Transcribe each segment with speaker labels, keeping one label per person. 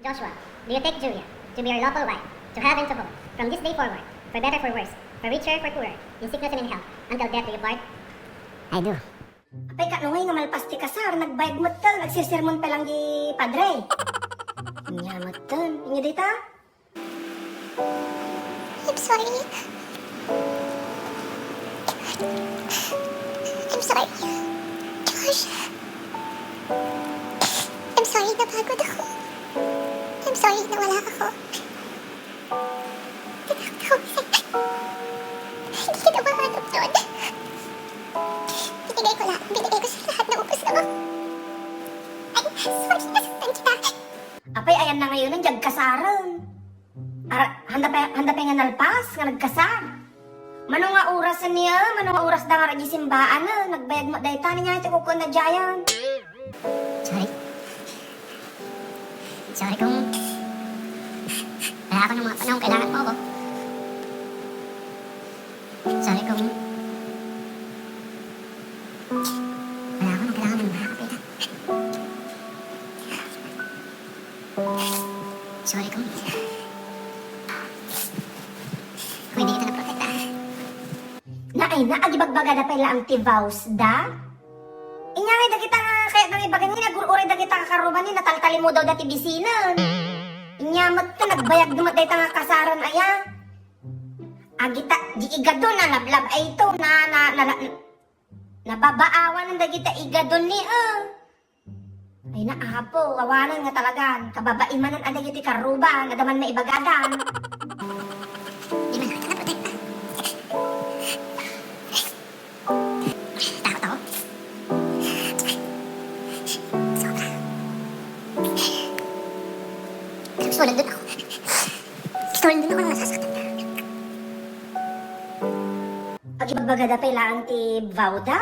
Speaker 1: Joshua, do you take Julia to be your lawful wife, to have and to hold, from this day forward, for better for worse, for richer for poorer, in sickness and in health, until death do you part?
Speaker 2: I do.
Speaker 3: Apay ka nga malpas ti kasar, nagbayad mo tal, nagsisirmon pa lang di padre. Nya mo tal, inyo dita?
Speaker 2: I'm sorry. I'm sorry. Josh. I'm sorry na pagod ako. I'm sorry na wala ako. Hindi kita mahanap doon. Binigay ko sa lahat na ubos na ako. I'm sorry, nasaktan kita.
Speaker 3: Apay ayan na ngayon ang jag kasaran. Handa pa nga nalpas, nga nagkasar. Mano nga oras niya, mano nga oras da nga radyo simbaan na, nagbayad mo dahita niya ito kukun na jayan.
Speaker 2: Sorry. Sorry kung wala ako ng mga panahon kailangan mo ako. Sorry kung wala ako nung kailangan mo makakapitan. Sorry kung hindi kita naprotektahan.
Speaker 3: Naay na, agibagbaga na pala ang tivaus da? Inya nga da kita nga, kaya nang ibagan niya, nagururay da kita kakaruban ni, nataltali mo daw dati bisinan. Inya mat ka, nagbayag dumat da nga kasaran aya. Agita, di igado na lablab ay ito, napabaawan ng da kita igado ni, Ay na, apo, awanan nga talagan, kababain man ang adagiti karuban, nadaman maibagadan.
Speaker 2: Di man kita naprotektahan. Takot ako. Sobra. Gusto lang dun ako. Gusto lang dun ako nang nasasaktan na.
Speaker 3: Agibagbaga da pala ang ti Vauda?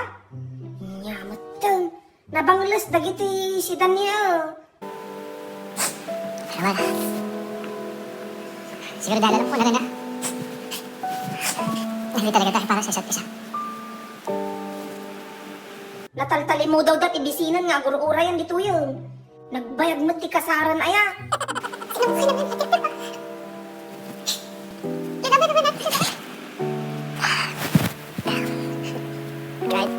Speaker 3: Nyamat dun. Nabanglas dagiti si Daniel.
Speaker 2: Pero wala. Siguro dahil alam ko na rin na hindi talaga tayo para sa isa't isa.
Speaker 3: Nataltali mo daw dati bisinan nga guru-urayan dito yun. Nagbayag mo ti kasaran aya.
Speaker 2: Sinabuhay naman natin, diba? Lalaban naman natin. Right?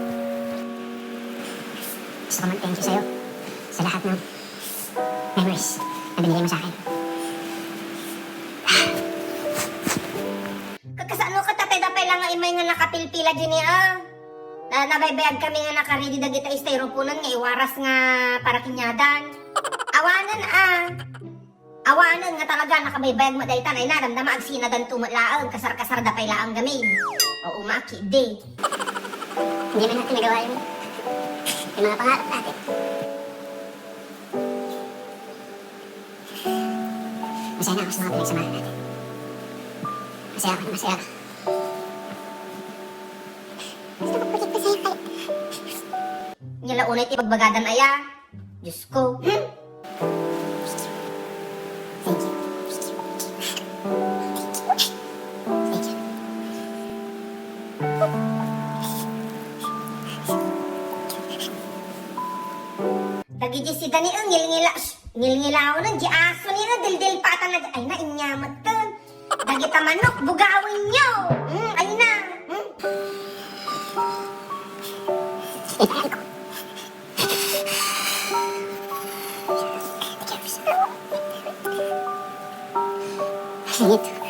Speaker 2: Gusto ko mag-thank you sa'yo sa lahat ng memories na binigay mo sa akin.
Speaker 3: Kakasano ka tatay da pala nga imay nga nakapilpila din niya. Nabaybayag kami nga nakaredy da kita styrofonan nga iwaras nga para kinyadan. Awanan Awanan nga talaga nakabaybayag mo daytan ay naramdama ag sinadan tumatlaang kasar-kasar da pala ang gamin. O umaki de.
Speaker 2: Hindi man natin nagawa yung mga pangarap natin. Masaya na ako sa mga pinagsamahan natin. Masaya ako na masaya ka. Gusto ko pulit pa sa'yo kahit
Speaker 3: Nyala unay ti pagbagadan aya. Diyos ko.
Speaker 2: thank you. Thank you.
Speaker 3: Dagiti si Dani ang ngilngilaw na di aso niya na dildil patan na ay na inyamat kan. Dagita manok bugawin nyo. Ay na.
Speaker 2: Inahan ko. I need to